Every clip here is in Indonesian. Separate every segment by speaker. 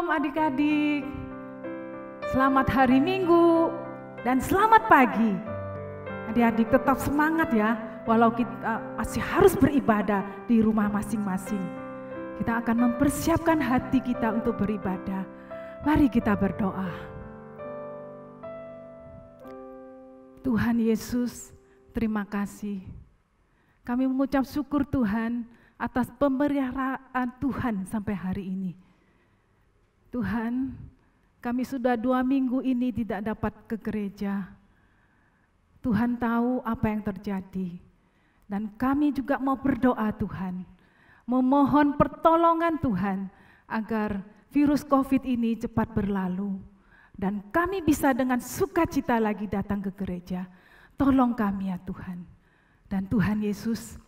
Speaker 1: Shalom adik-adik. Selamat hari Minggu dan selamat pagi. Adik-adik tetap semangat ya, walau kita masih harus beribadah di rumah masing-masing. Kita akan mempersiapkan hati kita untuk beribadah. Mari kita berdoa. Tuhan Yesus, terima kasih. Kami mengucap syukur Tuhan atas pemeliharaan Tuhan sampai hari ini. Tuhan, kami sudah 2 minggu ini tidak dapat ke gereja. Tuhan tahu apa yang terjadi. Dan kami juga mau berdoa Tuhan, memohon pertolongan Tuhan agar virus COVID ini cepat berlalu. Dan kami bisa dengan sukacita lagi datang ke gereja. Tolong kami ya Tuhan. Dan Tuhan Yesus,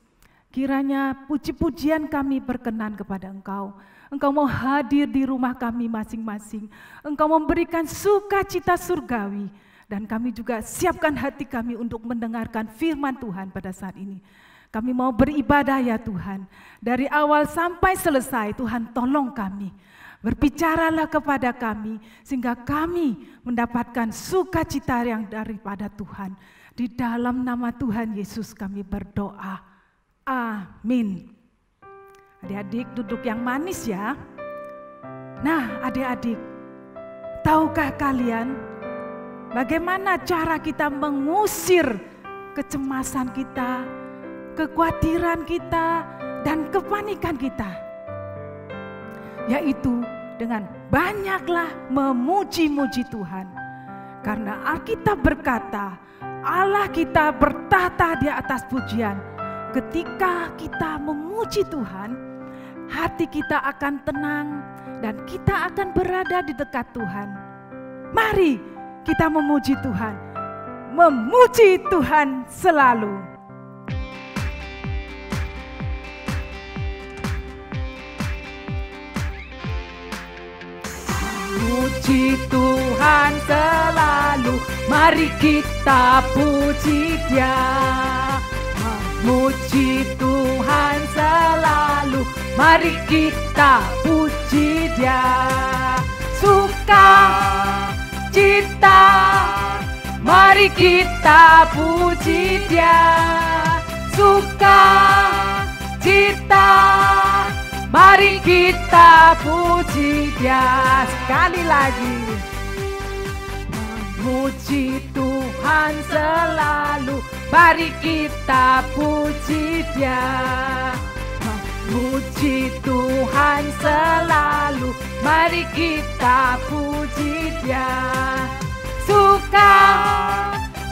Speaker 1: kiranya puji-pujian kami berkenan kepada Engkau. Engkau mau hadir di rumah kami masing-masing. Engkau memberikan sukacita surgawi. Dan kami juga siapkan hati kami untuk mendengarkan firman Tuhan pada saat ini. Kami mau beribadah ya Tuhan. Dari awal sampai selesai Tuhan tolong kami. Berbicaralah kepada kami sehingga kami mendapatkan sukacita yang daripada Tuhan. Di dalam nama Tuhan Yesus kami berdoa. Amin. Adik-adik duduk yang manis ya. Nah adik-adik, tahukah kalian bagaimana cara kita mengusir kecemasan kita, kekhawatiran kita, dan kepanikan kita? Yaitu dengan banyaklah memuji-muji Tuhan. Karena Alkitab berkata, Allah kita bertahta di atas pujian. Ketika kita memuji Tuhan, hati kita akan tenang dan kita akan berada di dekat Tuhan. Mari kita memuji Tuhan. Memuji Tuhan selalu. Puji Tuhan selalu, mari kita puji Dia. Puji Tuhan selalu, mari kita puji Dia. Suka cita, mari kita puji Dia. Suka cita, mari kita puji Dia. Sekali lagi. Memuji Tuhan selalu, mari kita puji Dia. Memuji Tuhan selalu, mari kita puji Dia. Suka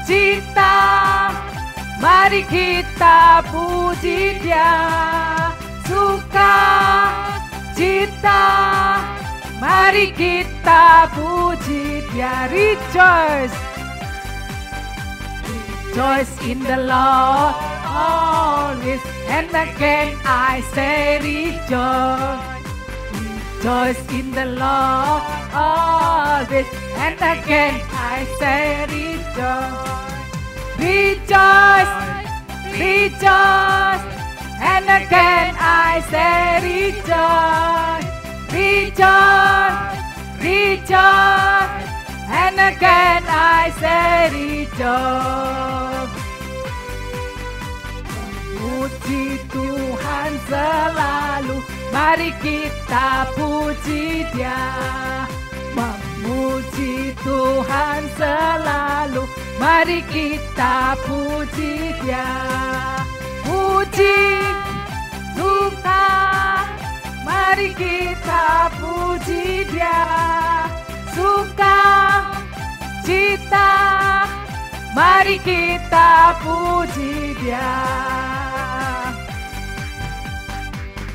Speaker 1: cita, mari kita puji Dia. Suka cita, mari kita puji Dia. Rejoice, rejoice in the Lord always, and again I say rejoice. Rejoice in the Lord always, and again I say rejoice. Rejoice, rejoice, and again I say rejoice. Rejoice, rejoice, and again I say rejoice. Puji Tuhan selalu, mari kita puji Dia. Memuji Tuhan selalu, mari kita puji Dia. Puji Tuhan, mari kita puji Dia. Suka cita, mari kita puji Dia.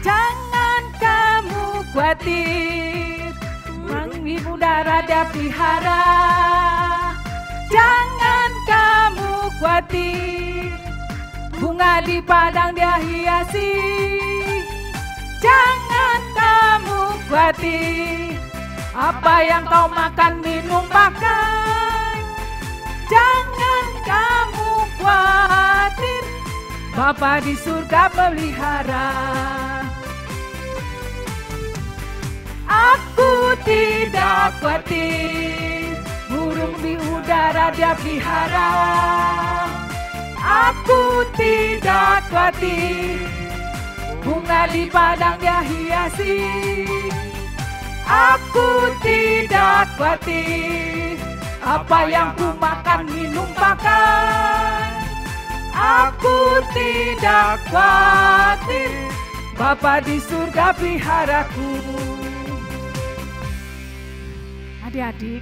Speaker 1: Jangan kamu khawatir, ibu darah dia pelihara. Jangan kamu khawatir, bunga di padang dia hiasi. Jangan kamu khawatir, apa yang kau makan, minum, pakai. Jangan kamu khawatir, Bapa di surga pelihara. Aku tidak khawatir, burung di udara dia pelihara. Aku tidak khawatir, bunga di padang dia hiasi. Aku tidak khawatir, apa yang ku makan minum pakai. Aku tidak khawatir, Bapa di surga peliharaku. Adik-adik,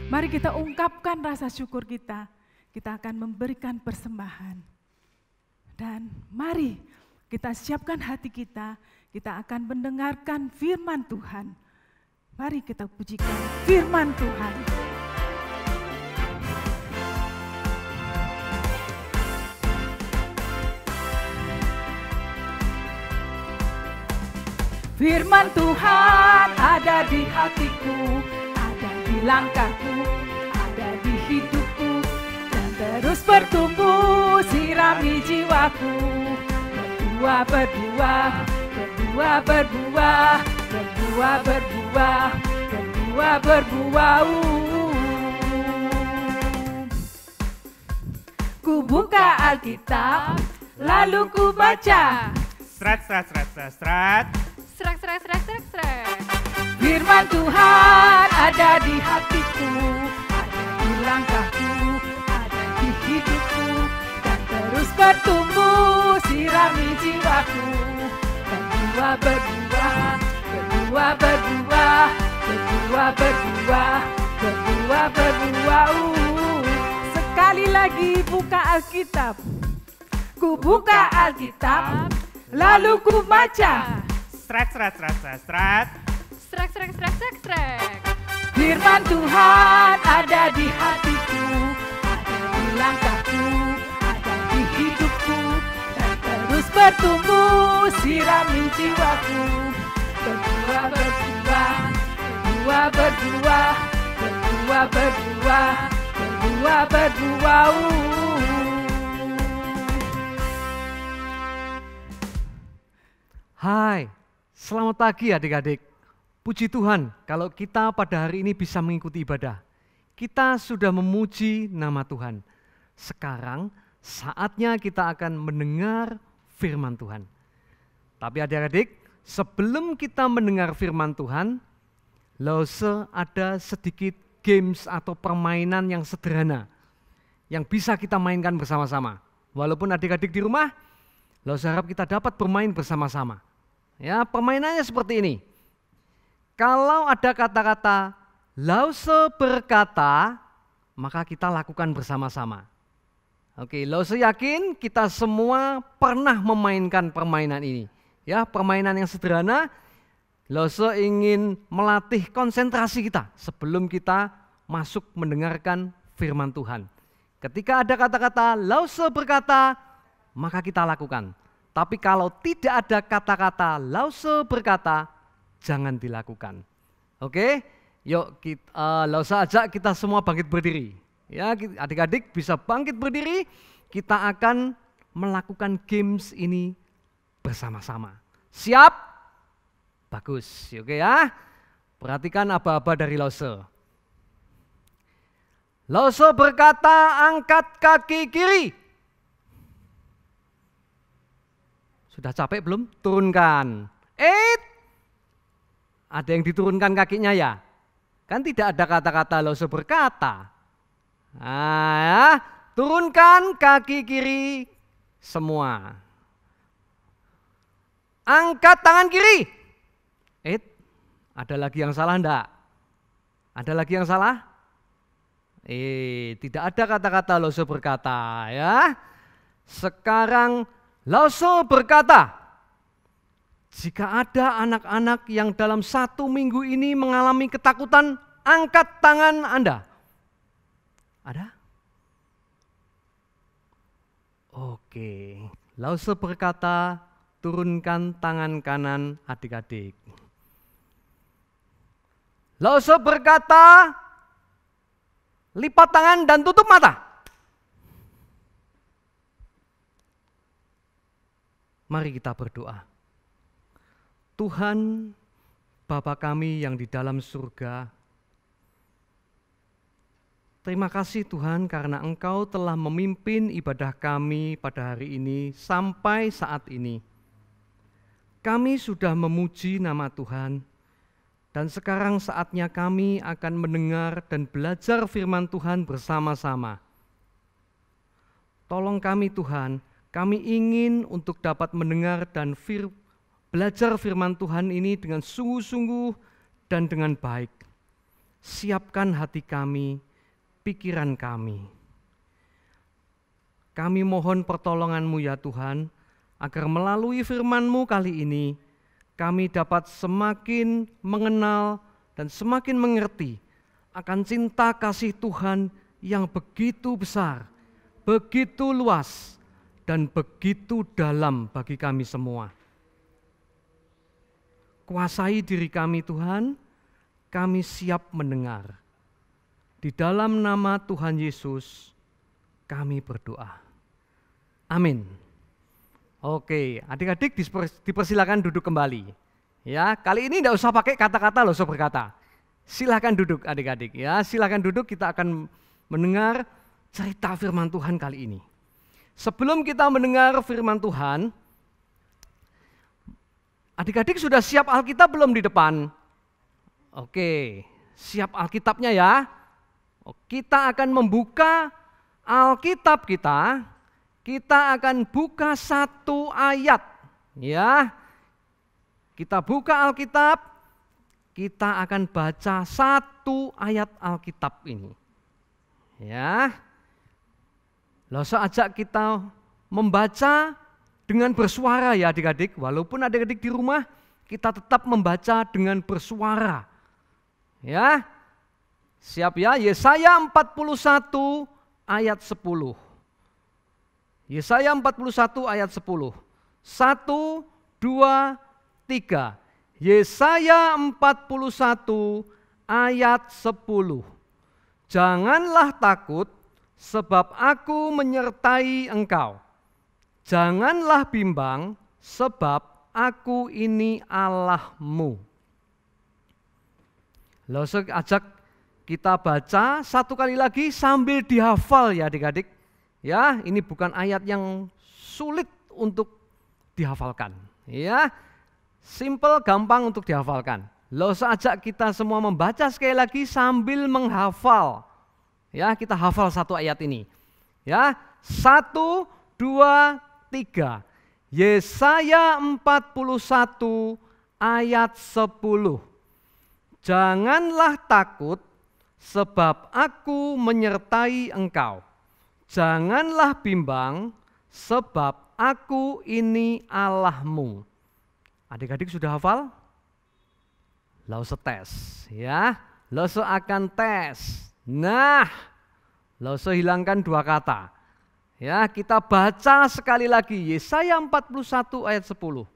Speaker 1: mari kita ungkapkan rasa syukur kita. Kita akan memberikan persembahan. Dan mari kita siapkan hati kita. Kita akan mendengarkan firman Tuhan. Mari kita pujikan firman Tuhan. Firman Tuhan ada di hatiku, ada di langkahku, ada di hidupku, dan terus bertumbuh sirami jiwaku. Berbuah, berbuah, berbuah, berbuah, berbuah, berbuah, berbuah, berbuah. Ku buka Alkitab, lalu ku baca.
Speaker 2: Strat, strat, strat, strat, strat.
Speaker 3: Serak, serak, serak, serak, serak.
Speaker 1: Firman Tuhan ada di hatiku, ada di langkahku, ada di hidupku, dan terus bertumbuh sirami jiwaku. Berbuah, berbuah, berbuah, berbuah, berbuah, berbuah, berbuah, berbuah. Sekali lagi buka Alkitab. Ku buka Alkitab, lalu ku baca.
Speaker 2: Strat, strat, strat, strat, strat.
Speaker 3: Serak, serak, serak, serak, serak.
Speaker 1: Firman Tuhan ada di hatiku, ada di langkahku, ada di hidupku, dan terus bertumbuh sirami jiwaku. Berbuah, berbuah, berbuah, berbuah, berbuah, berbuah, berbuah, berbuah.
Speaker 4: Hai, selamat pagi adik-adik. Puji Tuhan kalau kita pada hari ini bisa mengikuti ibadah. Kita sudah memuji nama Tuhan. Sekarang saatnya kita akan mendengar firman Tuhan. Tapi adik-adik, sebelum kita mendengar firman Tuhan, ada sedikit games atau permainan yang sederhana yang bisa kita mainkan bersama-sama. Walaupun adik-adik di rumah, harap kita dapat bermain bersama-sama. Ya, permainannya seperti ini. Kalau ada kata-kata Lause berkata, maka kita lakukan bersama-sama. Oke, Lause yakin kita semua pernah memainkan permainan ini. Ya, permainan yang sederhana. Lause ingin melatih konsentrasi kita sebelum kita masuk mendengarkan firman Tuhan. Ketika ada kata-kata Lause berkata, maka kita lakukan. Tapi kalau tidak ada kata-kata Lause berkata, jangan dilakukan. Oke, yuk kita ajak kita semua bangkit berdiri. Ya, adik-adik bisa bangkit berdiri. Kita akan melakukan games ini bersama-sama. Siap? Bagus. Oke ya. Perhatikan aba-aba dari Lause. Lause berkata, angkat kaki kiri. Sudah capek belum? Turunkan. Ada yang diturunkan kakinya ya? Kan tidak ada kata-kata Lause berkata. Nah, ya. Turunkan kaki kiri semua. Angkat tangan kiri. Ada lagi yang salah enggak? Ada lagi yang salah? Tidak ada kata-kata Lause berkata ya. Sekarang Lause berkata, jika ada anak-anak yang dalam 1 minggu ini mengalami ketakutan, angkat tangan Anda. Ada? Oke, Lause berkata, turunkan tangan kanan adik-adik. Lause berkata, lipat tangan dan tutup mata. Mari kita berdoa. Tuhan, Bapa kami yang di dalam surga, Terima kasih Tuhan karena Engkau telah memimpin ibadah kami pada hari ini sampai saat ini. Kami sudah memuji nama Tuhan, dan sekarang saatnya kami akan mendengar dan belajar firman Tuhan bersama-sama. Tolong kami Tuhan, kami ingin untuk dapat mendengar dan belajar firman Tuhan ini dengan sungguh-sungguh dan dengan baik. Siapkan hati kami, pikiran kami. Kami mohon pertolongan-Mu ya Tuhan, agar melalui firman-Mu kali ini, kami dapat semakin mengenal dan semakin mengerti akan cinta kasih Tuhan yang begitu besar, begitu luas, dan begitu dalam bagi kami semua. Kuasai diri kami Tuhan, kami siap mendengar. Di dalam nama Tuhan Yesus, kami berdoa. Amin. Oke, adik-adik dipersilakan duduk kembali. Ya, kali ini tidak usah pakai kata-kata loh, so berkata. Silakan duduk adik-adik. Ya, silakan duduk. Kita akan mendengar cerita firman Tuhan kali ini. Sebelum kita mendengar firman Tuhan, adik-adik sudah siap Alkitab belum di depan? Oke, siap Alkitabnya ya. Kita akan membuka Alkitab kita. Kita akan buka satu ayat. Ya. Kita buka Alkitab. Kita akan baca satu ayat Alkitab ini. Ya. Lalu saya ajak kita membaca dengan bersuara ya adik-adik. Walaupun adik-adik di rumah, kita tetap membaca dengan bersuara. Ya. Siap ya, Yesaya 41 ayat 10. Yesaya 41 ayat 10. 1, 2, 3. Yesaya 41 ayat 10. Janganlah takut sebab aku menyertai engkau. Janganlah bimbang sebab aku ini Allahmu. Lalu saya ajak kita baca satu kali lagi sambil dihafal ya adik-adik. Ya, ini bukan ayat yang sulit untuk dihafalkan. Ya, simple, gampang untuk dihafalkan. Lalu saya ajak kita semua membaca sekali lagi sambil menghafal. Ya, kita hafal satu ayat ini. Ya, 1, 2, 3. Yesaya 41 ayat 10. Janganlah takut sebab aku menyertai engkau. Janganlah bimbang sebab aku ini Allahmu. Adik-adik sudah hafal? Lalu setes ya. Lalu akan tes. Nah, lalu hilangkan dua kata. Ya, kita baca sekali lagi Yesaya 41 ayat 10.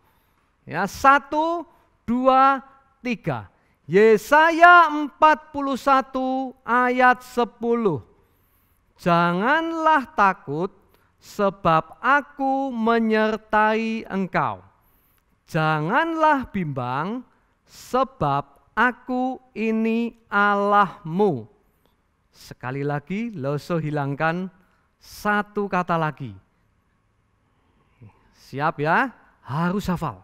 Speaker 4: Ya, 1, 2, 3. Yesaya 41 ayat 10. Janganlah takut sebab aku menyertai engkau. Janganlah bimbang sebab aku ini Allahmu. Sekali lagi, loso hilangkan satu kata lagi. Siap ya? Harus hafal.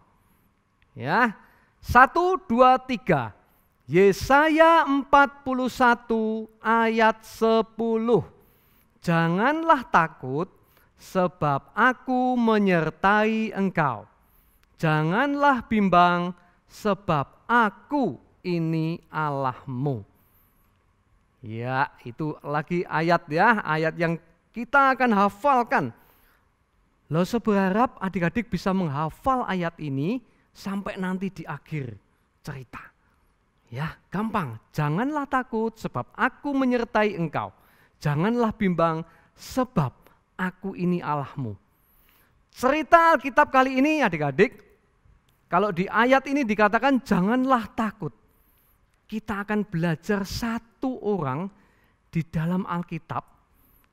Speaker 4: Ya. 1, 2, 3. Yesaya 41 ayat 10. Janganlah takut sebab aku menyertai engkau. Janganlah bimbang sebab aku ini Allahmu. Ya, itu lagi ayat ya, ayat yang kita akan hafalkan. Lalu saya berharap adik-adik bisa menghafal ayat ini sampai nanti di akhir cerita. Ya, gampang. Janganlah takut sebab aku menyertai engkau. Janganlah bimbang sebab aku ini Allahmu. Cerita Alkitab kali ini adik-adik, kalau di ayat ini dikatakan janganlah takut. Kita akan belajar satu orang di dalam Alkitab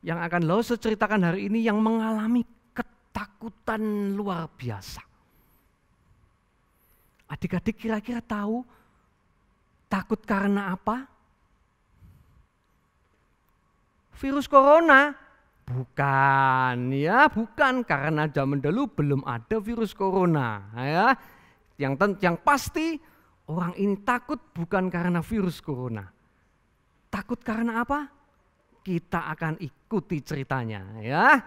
Speaker 4: yang akan Lause ceritakan hari ini yang mengalami ketakutan luar biasa. Adik-adik kira-kira tahu takut karena apa? Virus corona? Bukan ya, bukan, karena zaman dulu belum ada virus corona ya. Yang pasti orang ini takut bukan karena virus corona. Takut karena apa? Kita akan ikuti ceritanya ya.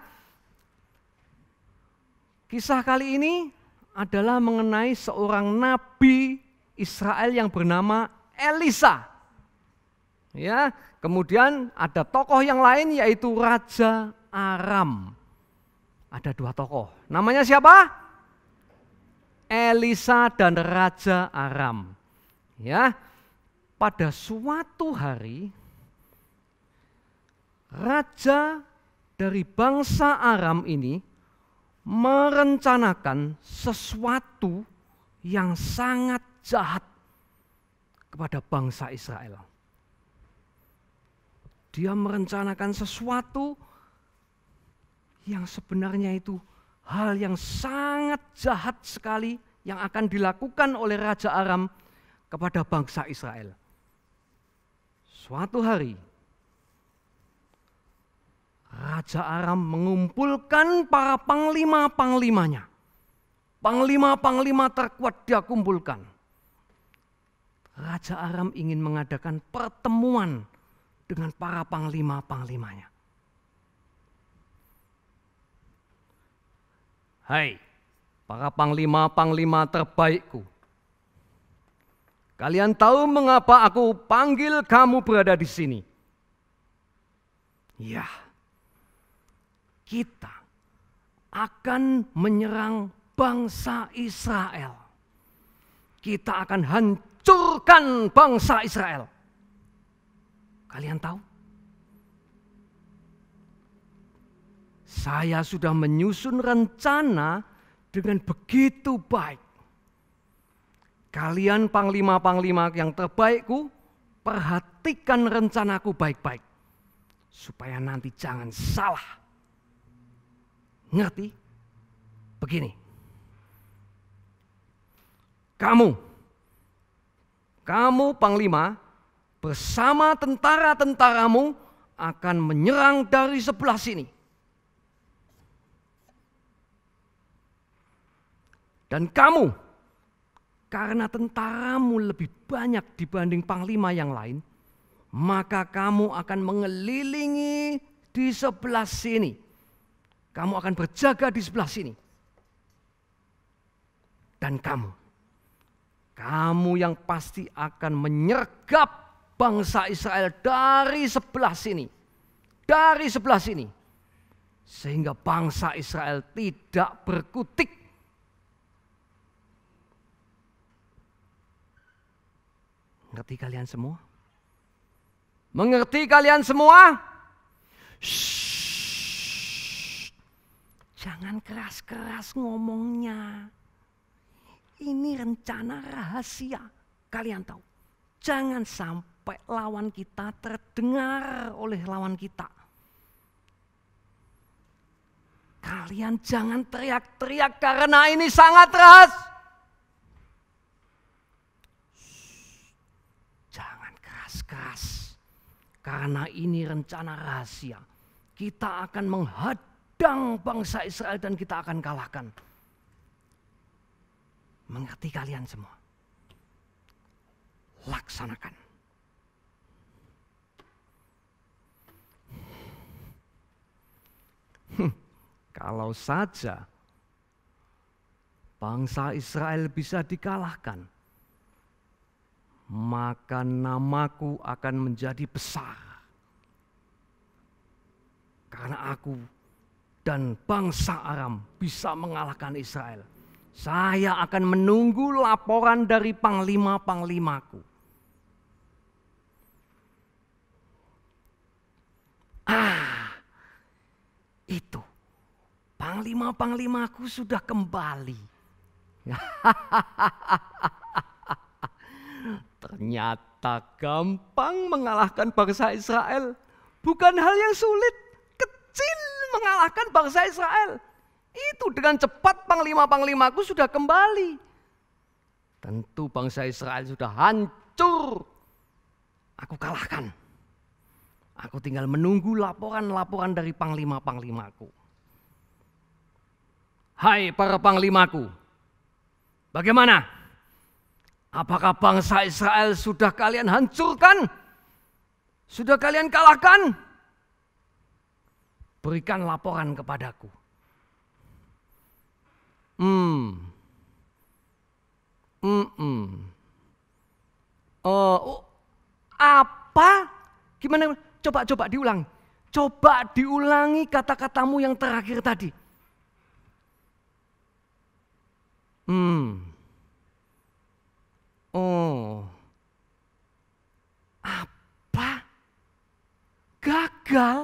Speaker 4: Kisah kali ini adalah mengenai seorang nabi Israel yang bernama Elisa. Ya, kemudian ada tokoh yang lain yaitu Raja Aram. Ada 2 tokoh. Namanya siapa? Elisa dan Raja Aram. Ya, pada suatu hari raja dari bangsa Aram ini merencanakan sesuatu yang sangat jahat kepada bangsa Israel. Dia merencanakan sesuatu yang sebenarnya itu hal yang sangat jahat sekali yang akan dilakukan oleh Raja Aram kepada bangsa Israel. Suatu hari, Raja Aram mengumpulkan para panglima-panglimanya. Panglima-panglima terkuat dia kumpulkan. Raja Aram ingin mengadakan pertemuan dengan para panglima-panglimanya. Hai, para panglima-panglima terbaikku. Kalian tahu mengapa aku panggil kamu berada di sini? Ya, kita akan menyerang bangsa Israel. Kita akan hancurkan bangsa Israel. Kalian tahu? Saya sudah menyusun rencana dengan begitu baik. Kalian panglima-panglima yang terbaikku, perhatikan rencanaku baik-baik. Supaya nanti jangan salah. Ngerti? Begini. Kamu panglima, bersama tentara-tentaramu akan menyerang dari sebelah sini. Dan kamu, karena tentaramu lebih banyak dibanding panglima yang lain, maka kamu akan mengelilingi di sebelah sini. Kamu akan berjaga di sebelah sini. Dan kamu yang pasti akan menyergap bangsa Israel dari sebelah sini. Dari sebelah sini. Sehingga bangsa Israel tidak berkutik. Ngerti kalian semua? Mengerti kalian semua? Shh. Jangan keras-keras ngomongnya. Ini rencana rahasia. Kalian tahu. Jangan sampai lawan kita terdengar oleh lawan kita. Kalian jangan teriak-teriak karena ini sangat rahasia. Jangan keras-keras. Karena ini rencana rahasia. Kita akan menghadang bangsa Israel dan kita akan kalahkan. Mengerti kalian semua? Laksanakan. Kalau saja bangsa Israel bisa dikalahkan, maka namaku akan menjadi besar. Karena aku dan bangsa Aram bisa mengalahkan Israel. Saya akan menunggu laporan dari panglima-panglimaku. Itu. Panglima-panglimaku sudah kembali. Ternyata gampang mengalahkan bangsa Israel. Bukan hal yang sulit, kecil mengalahkan bangsa Israel. Itu dengan cepat panglima-panglimaku sudah kembali. Tentu bangsa Israel sudah hancur. Aku kalahkan. Aku tinggal menunggu laporan-laporan dari panglima-panglimaku. Hai para panglimaku, bagaimana? Apakah bangsa Israel sudah kalian hancurkan? Sudah kalian kalahkan? Berikan laporan kepadaku. Apa? Gimana? Coba diulang. Coba diulangi kata-katamu yang terakhir tadi. Apa? Gagal?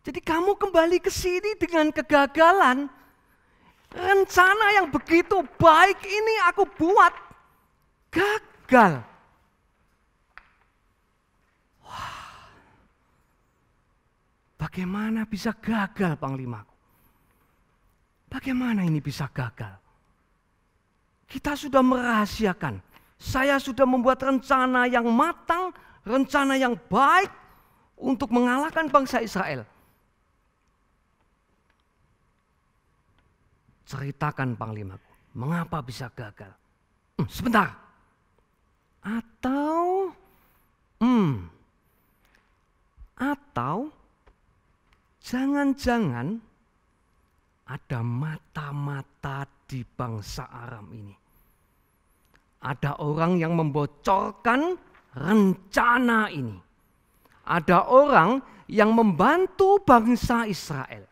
Speaker 4: Jadi kamu kembali ke sini dengan kegagalan. Rencana yang begitu baik ini aku buat gagal. Wah, bagaimana bisa gagal, Panglimaku? Bagaimana ini bisa gagal? Kita sudah merahasiakan. Saya sudah membuat rencana yang matang, rencana yang baik untuk mengalahkan bangsa Israel. Ceritakan Panglimaku, mengapa bisa gagal? Sebentar. Atau jangan-jangan ada mata-mata di bangsa Aram ini. Ada orang yang membocorkan rencana ini. Ada orang yang membantu bangsa Israel.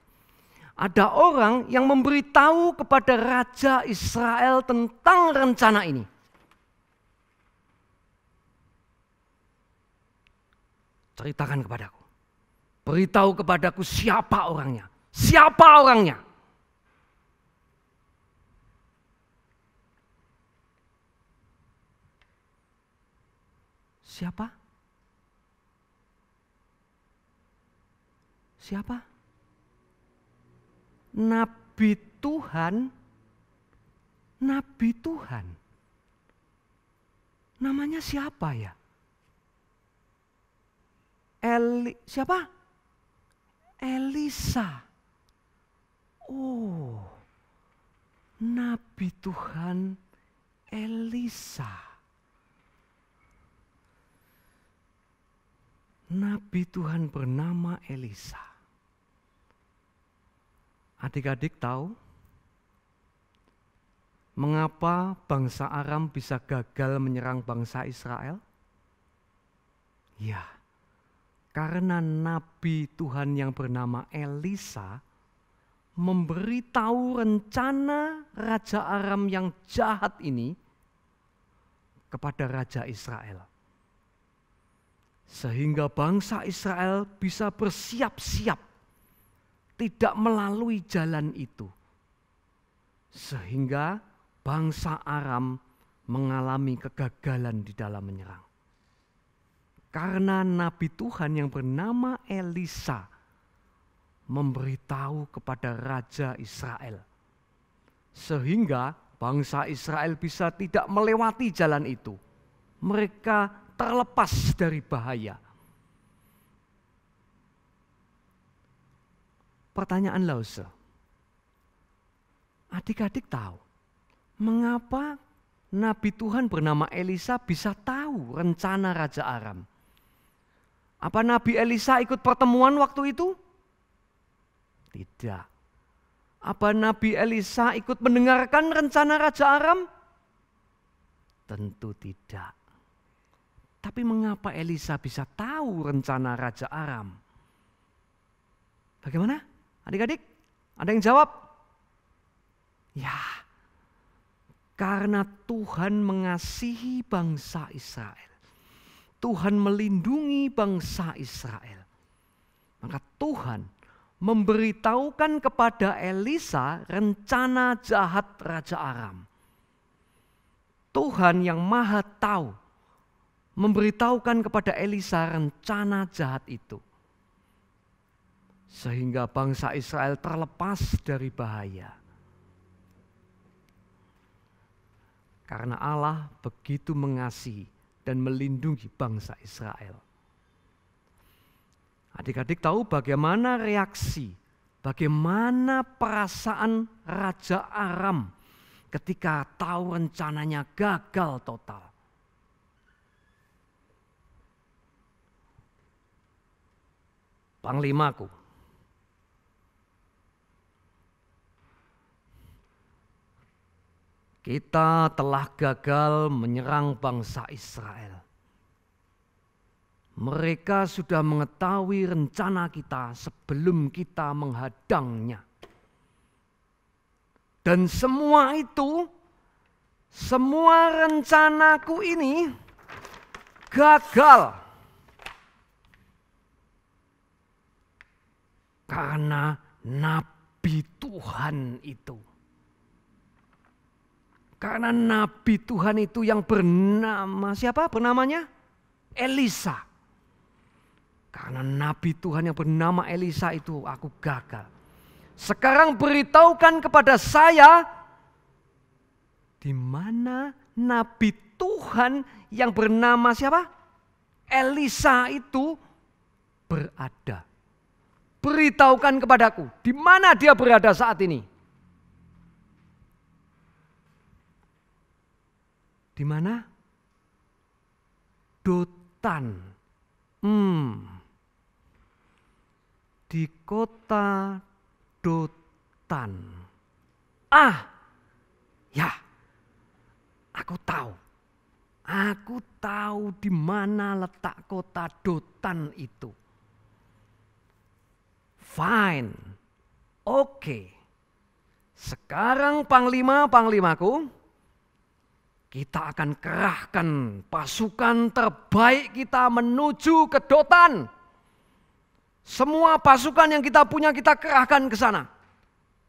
Speaker 4: Ada orang yang memberitahu kepada Raja Israel tentang rencana ini. Ceritakan kepadaku. Beritahu kepadaku siapa orangnya. Siapa orangnya? Siapa? Siapa? Nabi Tuhan. Nabi Tuhan. Namanya siapa ya? Siapa? Elisa. Oh, Nabi Tuhan Elisa. Nabi Tuhan bernama Elisa. Adik-adik tahu mengapa bangsa Aram bisa gagal menyerang bangsa Israel? Ya, karena Nabi Tuhan yang bernama Elisa memberitahu rencana Raja Aram yang jahat ini kepada Raja Israel. Sehingga bangsa Israel bisa bersiap-siap tidak melalui jalan itu. Sehingga bangsa Aram mengalami kegagalan di dalam menyerang. Karena Nabi Tuhan yang bernama Elisa memberitahu kepada Raja Israel. Sehingga bangsa Israel bisa tidak melewati jalan itu. Mereka terlepas dari bahaya. Pertanyaan Lause, adik-adik tahu mengapa Nabi Tuhan bernama Elisa bisa tahu rencana Raja Aram? Apa Nabi Elisa ikut pertemuan waktu itu? Tidak. Apa Nabi Elisa ikut mendengarkan rencana Raja Aram? Tentu tidak. Tapi mengapa Elisa bisa tahu rencana Raja Aram? Bagaimana? Adik-adik, ada yang jawab? Ya, karena Tuhan mengasihi bangsa Israel. Tuhan melindungi bangsa Israel. Maka Tuhan memberitahukan kepada Elisa rencana jahat Raja Aram. Tuhan yang Maha Tahu memberitahukan kepada Elisa rencana jahat itu. Sehingga bangsa Israel terlepas dari bahaya. Karena Allah begitu mengasihi dan melindungi bangsa Israel. Adik-adik tahu bagaimana reaksi, bagaimana perasaan Raja Aram ketika tahu rencananya gagal total. Panglimaku, kita telah gagal menyerang bangsa Israel. Mereka sudah mengetahui rencana kita sebelum kita menghadangnya. Dan semua itu, semua rencanaku ini gagal. Karena nabi Tuhan itu. Karena nabi Tuhan itu yang bernama siapa? Bernamanya Elisa. Karena nabi Tuhan yang bernama Elisa itu aku gagal. Sekarang beritahukan kepada saya di mana nabi Tuhan yang bernama siapa? Elisa itu berada. Beritahukan kepadaku di mana dia berada saat ini. Di mana? Dotan. Di kota Dotan. Ya, aku tahu. Aku tahu di mana letak kota Dotan itu. Fine, oke. Sekarang panglimaku, kita akan kerahkan pasukan terbaik kita menuju ke Dotan. Semua pasukan yang kita punya kita kerahkan ke sana.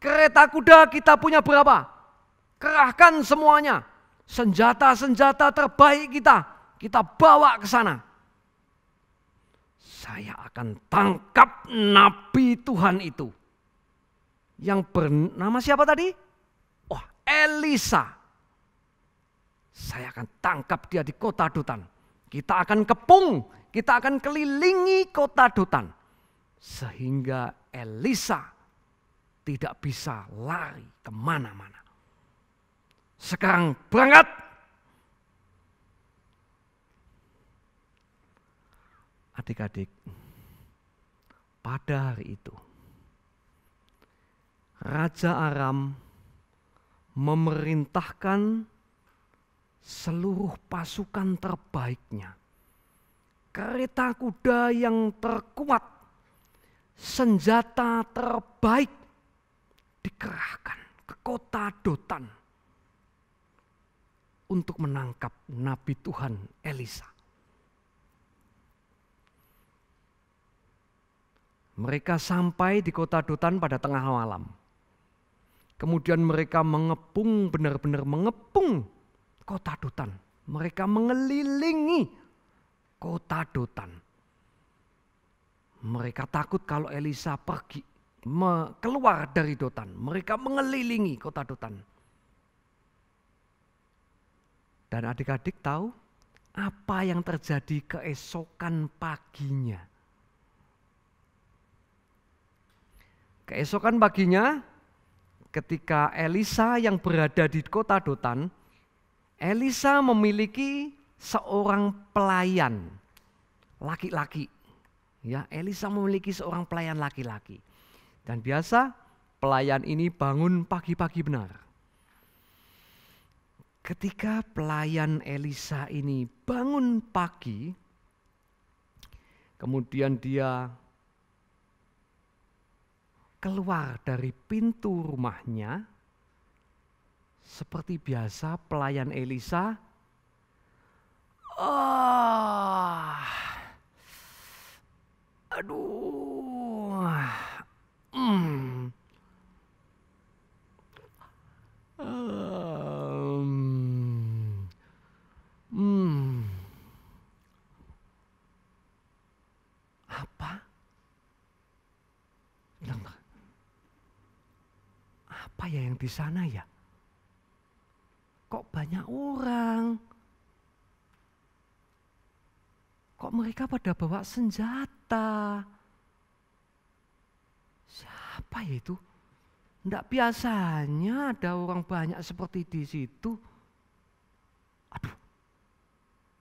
Speaker 4: Kereta kuda kita punya berapa? Kerahkan semuanya. Senjata-senjata terbaik kita bawa ke sana. Saya akan tangkap nabi Tuhan itu. Yang bernama siapa tadi? Elisa. Saya akan tangkap dia di kota Dotan. Kita akan kepung, kita akan kelilingi kota Dotan. Sehingga Elisa tidak bisa lari kemana-mana. Sekarang berangkat. Adik-adik, pada hari itu Raja Aram memerintahkan seluruh pasukan terbaiknya, kereta kuda yang terkuat, senjata terbaik dikerahkan ke kota Dotan untuk menangkap nabi Tuhan Elisa. Mereka sampai di kota Dotan pada tengah malam. Kemudian mereka mengepung, benar-benar mengepung kota Dotan. Mereka mengelilingi kota Dotan. Mereka takut kalau Elisa pergi, keluar dari Dotan. Mereka mengelilingi kota Dotan. Dan adik-adik tahu apa yang terjadi keesokan paginya. Keesokan paginya, ketika Elisa yang berada di kota Dotan, Elisa memiliki seorang pelayan laki-laki. Ya, Elisa memiliki seorang pelayan laki-laki. Dan biasa pelayan ini bangun pagi-pagi benar. Ketika pelayan Elisa ini bangun pagi, kemudian dia keluar dari pintu rumahnya, seperti biasa pelayan Elisa, apa ya yang di sana ya? Kok banyak orang? Kok mereka pada bawa senjata? Siapa ya itu? Enggak biasanya ada orang banyak seperti di situ.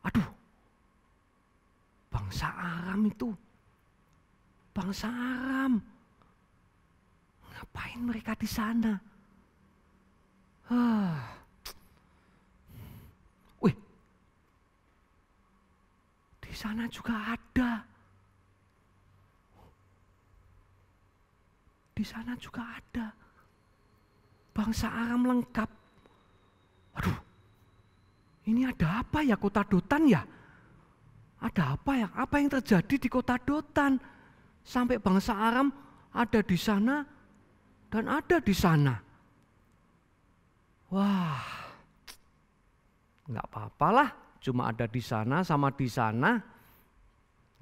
Speaker 4: Aduh. Bangsa Aram itu. Bangsa Aram. Ngapain mereka di sana? Wih. Di sana juga ada. Di sana juga ada. Bangsa Aram lengkap. Aduh. Ini ada apa ya kota Dotan ya? Ada apa ya? Apa yang terjadi di kota Dotan? Sampai bangsa Aram ada di sana dan ada di sana. Wah, nggak apa-apalah. Cuma ada di sana sama di sana.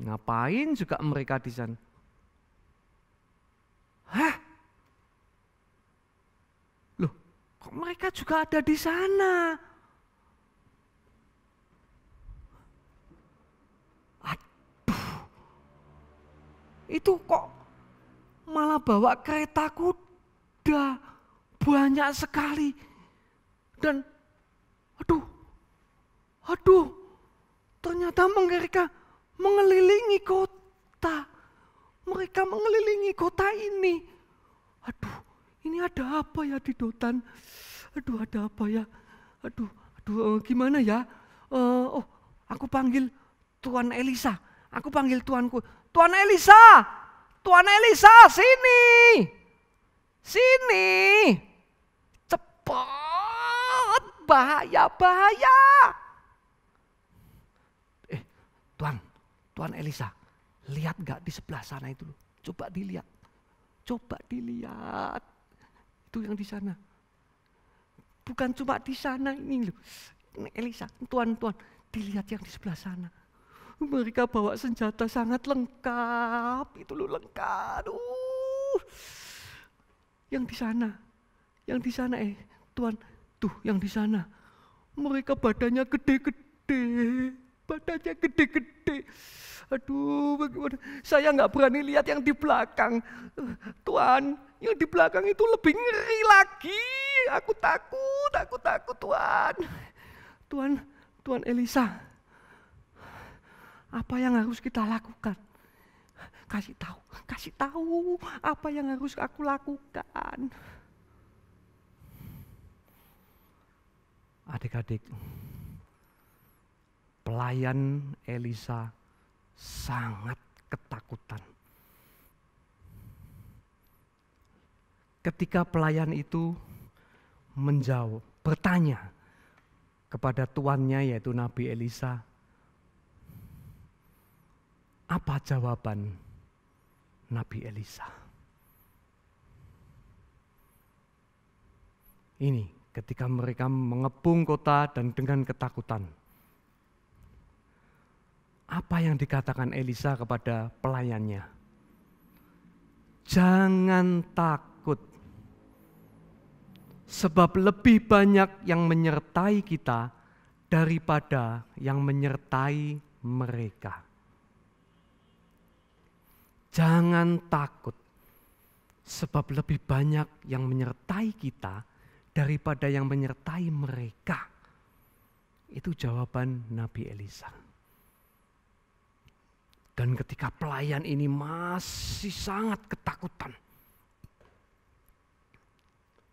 Speaker 4: Ngapain juga mereka di sana? Hah? Loh, kok mereka juga ada di sana? Itu kok malah bawa kereta kuda banyak sekali. Dan aduh, ternyata mereka mengelilingi kota. Mereka mengelilingi kota ini. Aduh, ini ada apa ya di Dotan? Aduh, ada apa ya? Aduh, gimana ya? Aku panggil Tuan Elisa. Aku panggil tuanku. Tuan Elisa, sini. Cepat, bahaya. Tuan Elisa, lihat gak di sebelah sana itu? Coba dilihat. Itu yang di sana. Bukan cuma di sana ini loh. Elisa, Tuan, dilihat yang di sebelah sana. Mereka bawa senjata sangat lengkap, itu loh lengkap. Yang di sana Tuan, tuh yang di sana. Mereka badannya gede-gede. Aduh, bagaimana? Saya nggak berani lihat yang di belakang. Tuan, yang di belakang itu lebih ngeri lagi. Aku takut Tuan Elisa. Apa yang harus kita lakukan? Kasih tahu apa yang harus aku lakukan. Adik-adik, pelayan Elisa sangat ketakutan. Ketika pelayan itu bertanya kepada tuannya yaitu Nabi Elisa, apa jawaban Nabi Elisa? Ini ketika mereka mengepung kota dan dengan ketakutan. Apa yang dikatakan Elisa kepada pelayannya? Jangan takut, sebab lebih banyak yang menyertai kita daripada yang menyertai mereka. Jangan takut, sebab lebih banyak yang menyertai kita daripada yang menyertai mereka. Itu jawaban Nabi Elisa. Dan ketika pelayan ini masih sangat ketakutan,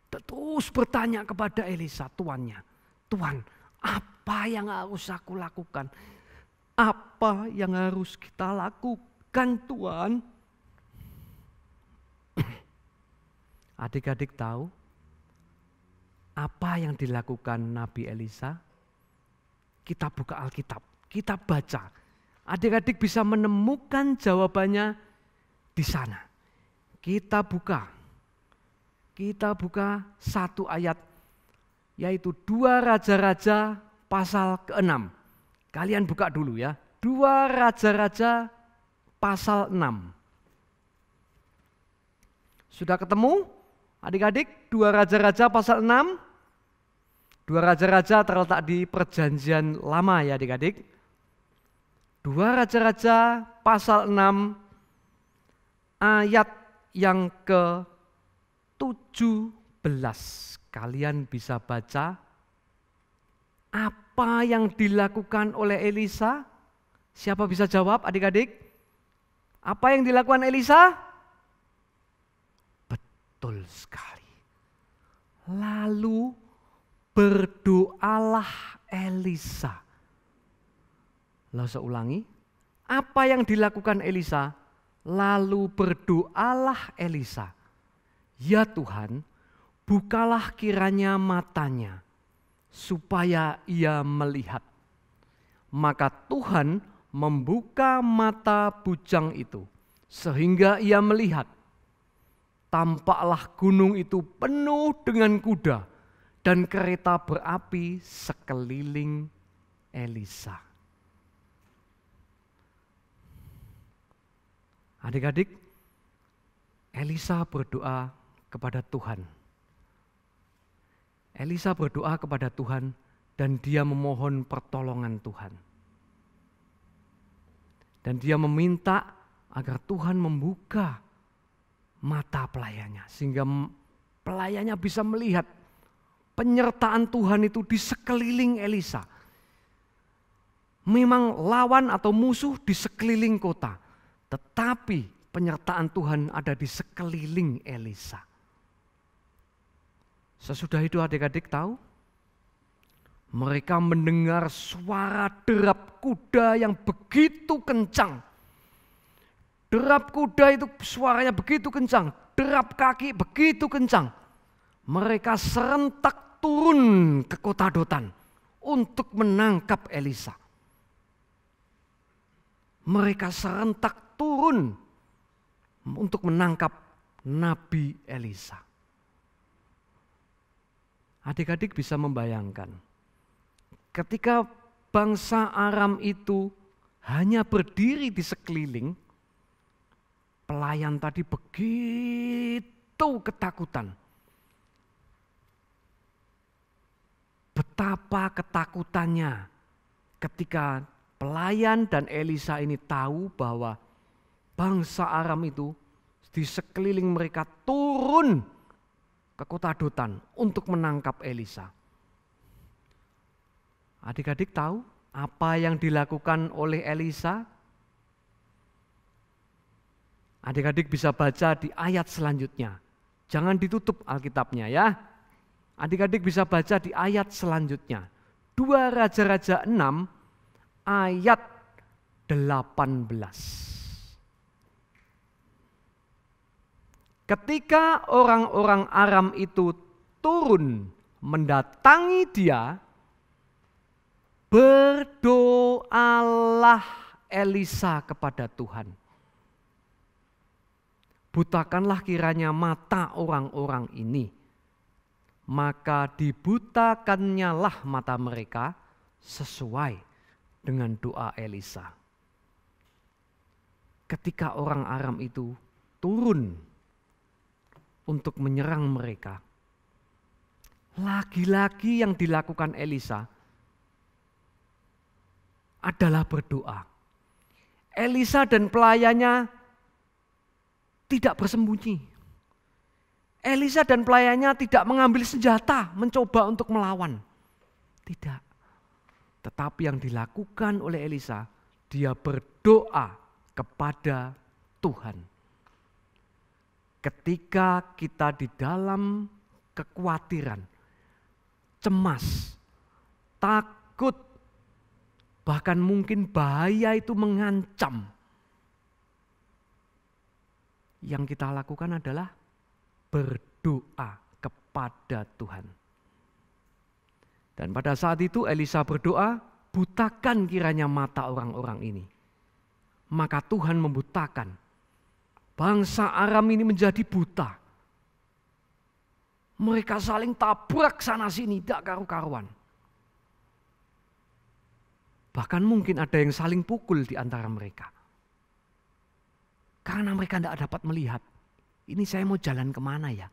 Speaker 4: terus bertanya kepada Elisa, tuannya, Tuan, apa yang harus aku lakukan? Apa yang harus kita lakukan? Kan Tuan, adik-adik tahu apa yang dilakukan Nabi Elisa? Kita buka Alkitab, kita baca. Adik-adik bisa menemukan jawabannya di sana. Kita buka satu ayat, yaitu 2 Raja-Raja pasal ke-6. Kalian buka dulu ya, 2 Raja-Raja pasal 6. Sudah ketemu adik-adik? 2 Raja-Raja pasal 6. 2 Raja-Raja terletak di Perjanjian Lama ya adik-adik. 2 Raja-Raja pasal 6 ayat yang ke-17. Kalian bisa baca apa yang dilakukan oleh Elisa? Siapa bisa jawab adik-adik? Apa yang dilakukan Elisa? Betul sekali. Lalu berdoalah Elisa. Lalu saya ulangi. Apa yang dilakukan Elisa? Lalu berdoalah Elisa. Ya Tuhan, bukalah kiranya matanya, supaya ia melihat. Maka Tuhan membuka mata bujang itu, sehingga ia melihat. Tampaklah gunung itu penuh dengan kuda dan kereta berapi sekeliling Elisa. Adik-adik, Elisa berdoa kepada Tuhan. Elisa berdoa kepada Tuhan dan dia memohon pertolongan Tuhan. Dan dia meminta agar Tuhan membuka mata pelayannya sehingga pelayannya bisa melihat penyertaan Tuhan itu di sekeliling Elisa. Memang lawan atau musuh di sekeliling kota, tetapi penyertaan Tuhan ada di sekeliling Elisa. Sesudah itu adik-adik tahu, mereka mendengar suara derap kuda yang begitu kencang. Derap kuda itu suaranya begitu kencang, derap kaki begitu kencang. Mereka serentak turun ke kota Dotan untuk menangkap Elisa. Mereka serentak turun untuk menangkap Nabi Elisa. Adik-adik bisa membayangkan, ketika bangsa Aram itu hanya berdiri di sekeliling, pelayan tadi begitu ketakutan. Betapa ketakutannya ketika pelayan dan Elisa ini tahu bahwa bangsa Aram itu di sekeliling mereka turun ke kota Dotan untuk menangkap Elisa. Adik-adik tahu apa yang dilakukan oleh Elisa? Adik-adik bisa baca di ayat selanjutnya. Jangan ditutup Alkitabnya ya. Adik-adik bisa baca di ayat selanjutnya. 2 Raja-Raja 6 ayat 18. Ketika orang-orang Aram itu turun mendatangi dia, berdoalah Elisa kepada Tuhan. Butakanlah kiranya mata orang-orang ini. Maka dibutakannya lah mata mereka sesuai dengan doa Elisa. Ketika orang Aram itu turun untuk menyerang mereka, lagi-lagi yang dilakukan Elisa adalah berdoa. Elisa dan pelayannya tidak bersembunyi. Elisa dan pelayannya tidak mengambil senjata, mencoba untuk melawan. Tidak. Tetapi yang dilakukan oleh Elisa, dia berdoa kepada Tuhan. Ketika kita di dalam kekhawatiran, cemas, takut, bahkan mungkin bahaya itu mengancam, yang kita lakukan adalah berdoa kepada Tuhan. Dan pada saat itu Elisa berdoa, butakan kiranya mata orang-orang ini. Maka Tuhan membutakan. Bangsa Aram ini menjadi buta. Mereka saling tabrak sana sini, tidak karu-karuan. Bahkan mungkin ada yang saling pukul di antara mereka. Karena mereka tidak dapat melihat, ini saya mau jalan kemana ya?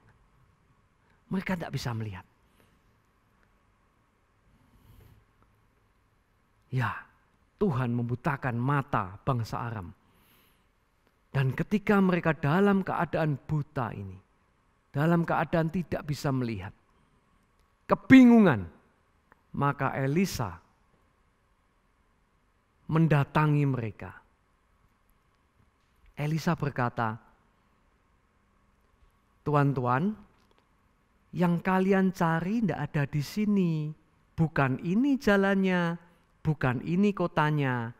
Speaker 4: Mereka tidak bisa melihat. Ya, Tuhan membutakan mata bangsa Aram. Dan ketika mereka dalam keadaan buta ini, dalam keadaan tidak bisa melihat, kebingungan, maka Elisa mendatangi mereka. Elisa berkata, "Tuan-tuan, yang kalian cari tidak ada di sini. Bukan ini jalannya, bukan ini kotanya.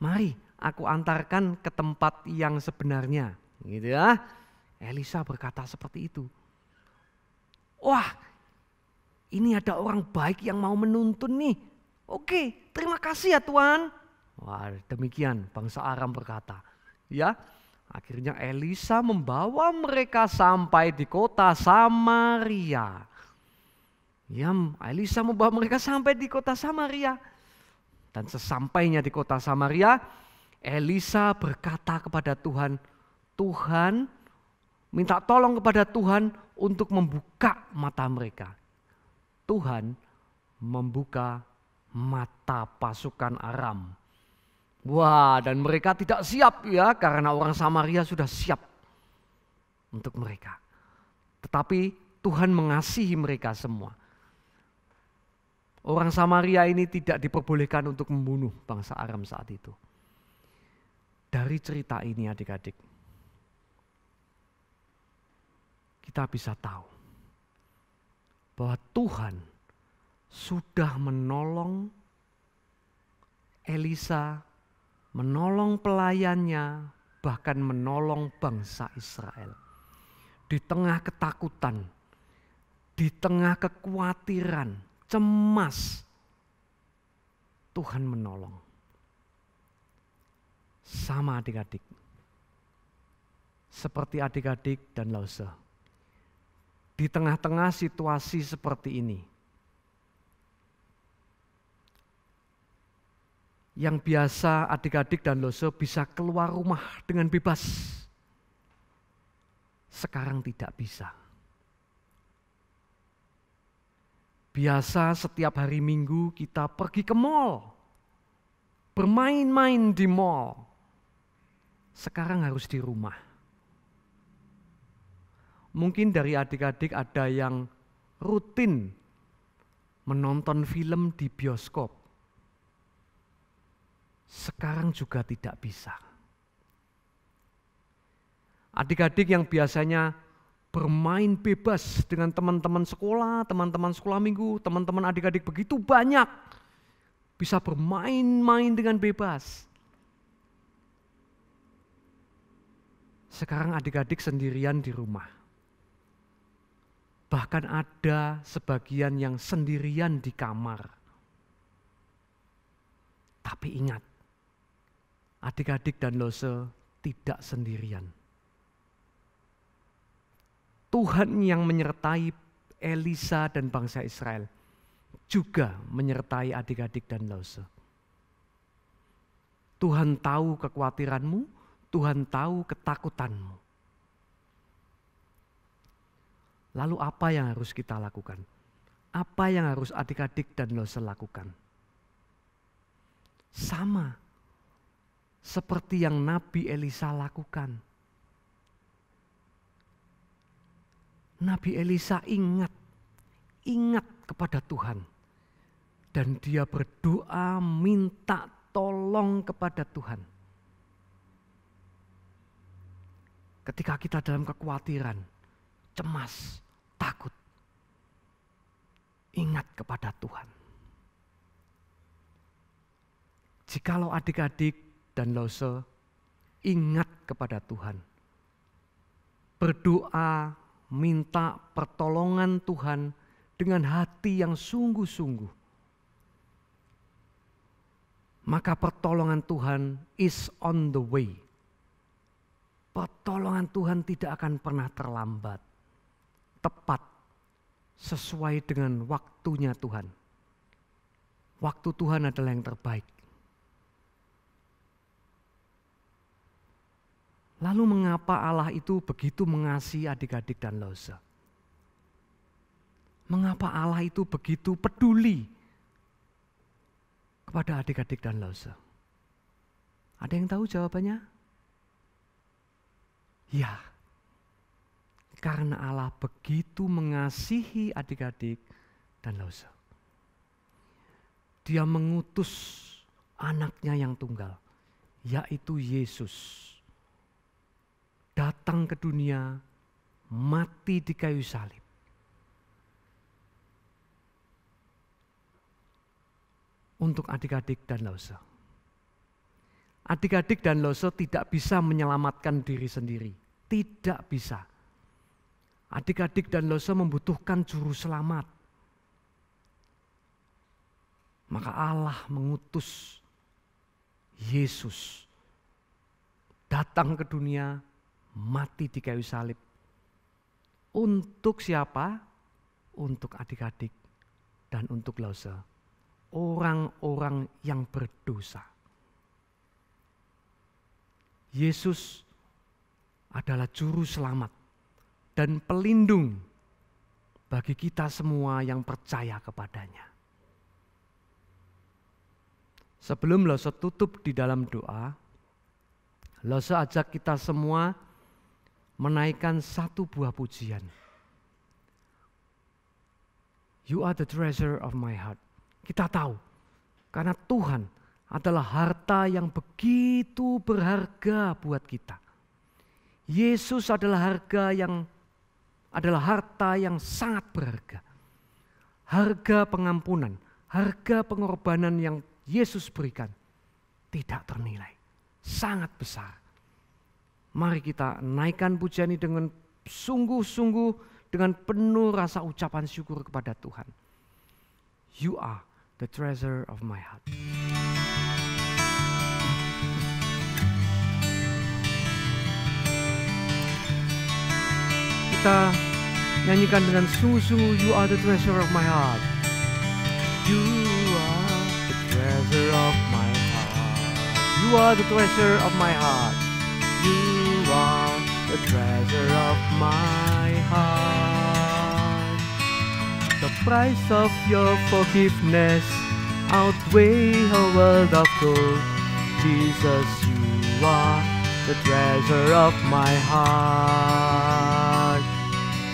Speaker 4: Mari aku antarkan ke tempat yang sebenarnya." Gitu ya. Elisa berkata seperti itu. Wah, ini ada orang baik yang mau menuntun nih. Oke, terima kasih ya Tuan. Wah, demikian bangsa Aram berkata. Ya, akhirnya Elisa membawa mereka sampai di kota Samaria. Ya, Elisa membawa mereka sampai di kota Samaria. Dan sesampainya di kota Samaria, Elisa berkata kepada Tuhan, Tuhan, minta tolong kepada Tuhan untuk membuka mata mereka. Tuhan membuka mata pasukan Aram. Wah, dan mereka tidak siap ya, karena orang Samaria sudah siap untuk mereka. Tetapi Tuhan mengasihi mereka semua. Orang Samaria ini tidak diperbolehkan untuk membunuh bangsa Aram saat itu. Dari cerita ini adik-adik, kita bisa tahu bahwa Tuhan sudah menolong Elisa, menolong pelayannya, bahkan menolong bangsa Israel. Di tengah ketakutan, di tengah kekhawatiran, cemas, Tuhan menolong. Sama adik-adik, seperti adik-adik dan Lause. Di tengah-tengah situasi seperti ini, yang biasa adik-adik dan Lause bisa keluar rumah dengan bebas, sekarang tidak bisa. Biasa setiap hari Minggu kita pergi ke mall, bermain-main di mall. Sekarang harus di rumah. Mungkin dari adik-adik ada yang rutin menonton film di bioskop. Sekarang juga tidak bisa. Adik-adik yang biasanya bermain bebas dengan teman-teman sekolah minggu, teman-teman adik-adik begitu banyak. Bisa bermain-main dengan bebas. Sekarang adik-adik sendirian di rumah. Bahkan ada sebagian yang sendirian di kamar. Tapi ingat, adik-adik dan Lause tidak sendirian. Tuhan yang menyertai Elisa dan bangsa Israel juga menyertai adik-adik dan Lause. Tuhan tahu kekhawatiranmu, Tuhan tahu ketakutanmu. Lalu apa yang harus kita lakukan? Apa yang harus adik-adik dan Lause lakukan? Sama seperti yang Nabi Elisa lakukan. Nabi Elisa ingat kepada Tuhan. Dan dia berdoa minta tolong kepada Tuhan. Ketika kita dalam kekhawatiran, cemas, takut, ingat kepada Tuhan. Jikalau adik-adik dan Lause ingat kepada Tuhan, berdoa, minta pertolongan Tuhan dengan hati yang sungguh-sungguh, maka pertolongan Tuhan is on the way. Pertolongan Tuhan tidak akan pernah terlambat. Tepat sesuai dengan waktunya Tuhan. Waktu Tuhan adalah yang terbaik. Lalu mengapa Allah itu begitu mengasihi adik-adik dan Lause? Mengapa Allah itu begitu peduli kepada adik-adik dan Lause? Ada yang tahu jawabannya? Ya, karena Allah begitu mengasihi adik-adik dan Lause. Dia mengutus anaknya yang tunggal, yaitu Yesus, datang ke dunia, mati di kayu salib. Untuk adik-adik dan Lause. Adik-adik dan Lause tidak bisa menyelamatkan diri sendiri. Tidak bisa. Adik-adik dan Lause membutuhkan juru selamat. Maka Allah mengutus Yesus datang ke dunia, mati di kayu salib. Untuk siapa? Untuk adik-adik dan untuk Lause. Orang-orang yang berdosa. Yesus adalah juru selamat dan pelindung bagi kita semua yang percaya kepadanya. Sebelum Lause tutup di dalam doa, Lause ajak kita semua menaikkan satu buah pujian. You are the treasure of my heart. Kita tahu, karena Tuhan adalah harta yang begitu berharga buat kita. Yesus adalah harta yang sangat berharga. Harga pengampunan, harga pengorbanan yang Yesus berikan tidak ternilai, sangat besar. Mari kita naikkan pujian ini dengan sungguh-sungguh, dengan penuh rasa ucapan syukur kepada Tuhan. You are the treasure of my heart. Kita nyanyikan dengan sungguh-sungguh, you are the treasure of my heart. You are the treasure of my heart. You are the treasure of my heart. You are the treasure of my heart. The price of your forgiveness outweigh a world of gold. Jesus, you are the treasure of my heart.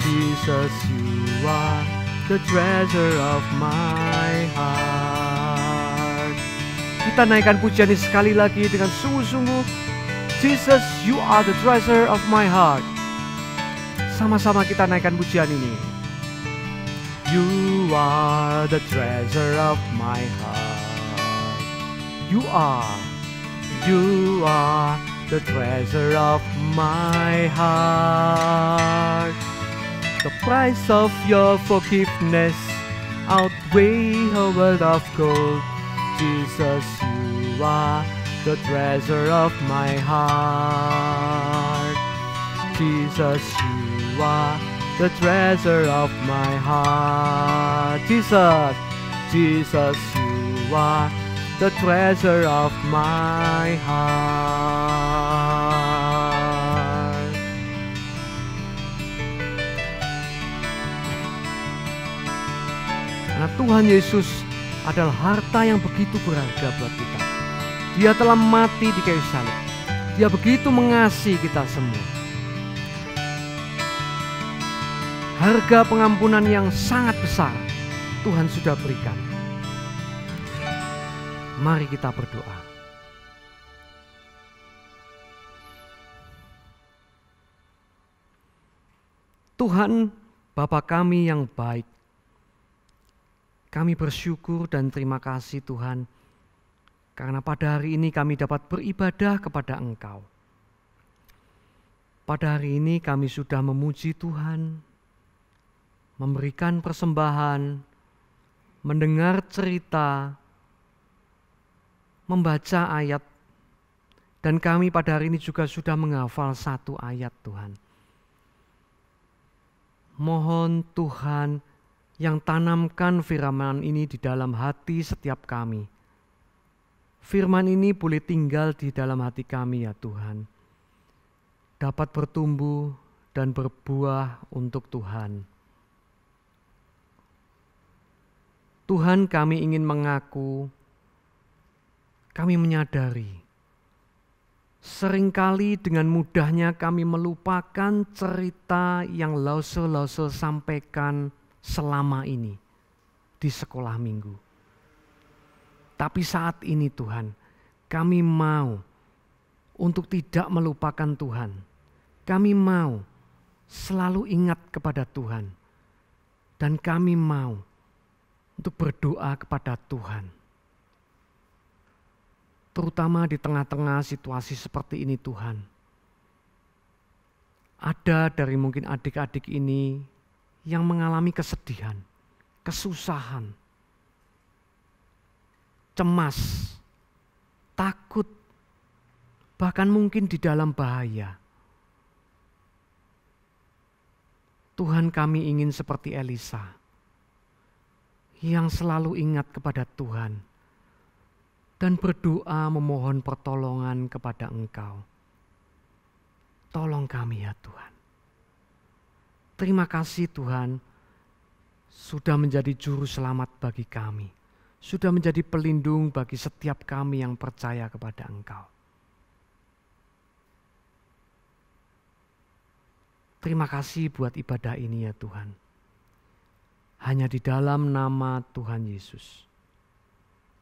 Speaker 4: Jesus, you are the treasure of my heart. Kita naikkan pujian ini sekali lagi dengan sungguh-sungguh. Jesus, you are the treasure of my heart. Sama-sama kita naikkan pujian ini. You are the treasure of my heart. You are the treasure of my heart. The price of your forgiveness outweigh a world of gold. Jesus, you are the treasure of my heart. Jesus, you are the treasure of my heart. Jesus, Jesus, you are the treasure of my heart. Karena Tuhan Yesus adalah harta yang begitu berharga buat kita. Dia telah mati di kayu salib. Dia begitu mengasihi kita semua. Harga pengampunan yang sangat besar Tuhan sudah berikan. Mari kita berdoa. Tuhan, Bapa kami yang baik, kami bersyukur dan terima kasih Tuhan, karena pada hari ini kami dapat beribadah kepada Engkau. Pada hari ini kami sudah memuji Tuhan, memberikan persembahan, mendengar cerita, membaca ayat, dan kami pada hari ini juga sudah menghafal satu ayat Tuhan. Mohon Tuhan yang tanamkan firman ini di dalam hati setiap kami. Firman ini boleh tinggal di dalam hati kami ya Tuhan. Dapat bertumbuh dan berbuah untuk Tuhan. Tuhan, kami ingin mengaku, kami menyadari Seringkali dengan mudahnya kami melupakan cerita yang Lause sampaikan selama ini di sekolah minggu. Tapi saat ini Tuhan, kami mau untuk tidak melupakan Tuhan. Kami mau selalu ingat kepada Tuhan. Dan kami mau untuk berdoa kepada Tuhan. Terutama di tengah-tengah situasi seperti ini Tuhan. Ada dari mungkin adik-adik ini yang mengalami kesedihan, kesusahan, cemas, takut, bahkan mungkin di dalam bahaya. Tuhan, kami ingin seperti Elisa yang selalu ingat kepada Tuhan dan berdoa memohon pertolongan kepada Engkau. Tolong kami ya Tuhan. Terima kasih Tuhan sudah menjadi juru selamat bagi kami. Sudah menjadi pelindung bagi setiap kami yang percaya kepada Engkau. Terima kasih buat ibadah ini ya Tuhan. Hanya di dalam nama Tuhan Yesus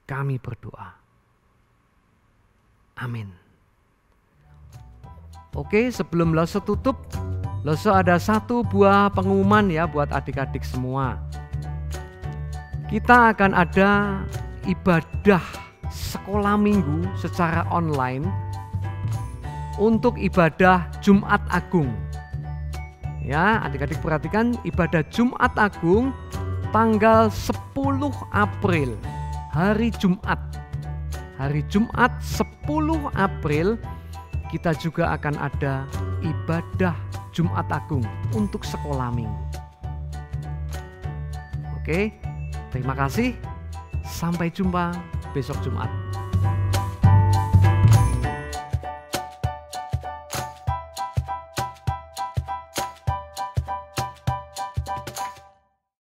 Speaker 4: kami berdoa. Amin. Oke, sebelum Lause tutup, Lause ada satu buah pengumuman ya buat adik-adik semua. Kita akan ada ibadah sekolah minggu secara online untuk ibadah Jumat Agung. Ya, adik-adik perhatikan, ibadah Jumat Agung tanggal 10 April, hari Jumat. Hari Jumat 10 April kita juga akan ada ibadah Jumat Agung untuk sekolah minggu. Oke, terima kasih. Sampai jumpa besok Jumat.